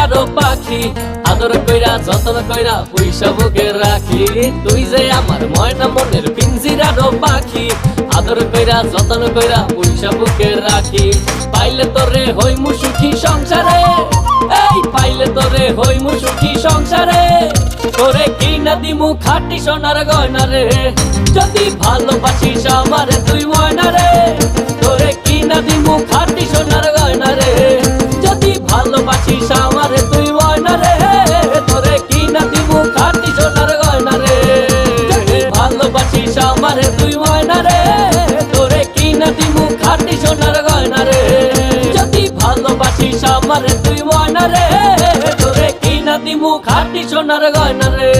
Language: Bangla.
পিঞ্জিরারও পাখি, আদর কইরা যতন কইরা পয়সা বুকে রাখি। তুই যে আমার ময়না মনের পিঞ্জিরারও পাখি, আদর কইরা যতন কইরা পয়সা বুকে রাখি। পাইলে তোরে হইমু সুখী সংসারে, এই পাইলে তোরে হইমু সুখী সংসারে। তোরে কিনা দিমু খাঁটি সোনার গয়না রে, যদি ভালোবাসিস আমারে তুই ময়না রে। তোরে কিনা দিমু খাঁটি সোনার গয়না রে, যদি ভালোবাসিস আমারে তুই ময়না রে। তোরে কিনা দিমু খাঁটি সোনার গয়না রে, যদি ভালোবাসিস আমারে তুই ময়না রে। তোরে কিনা দিমু খাঁটি সোনার গয়না রে, যদি ভালোবাসিস আমারে তুই ময়না রে। তোরে কিনা দিমু খাঁটি সোনার গয়না রে।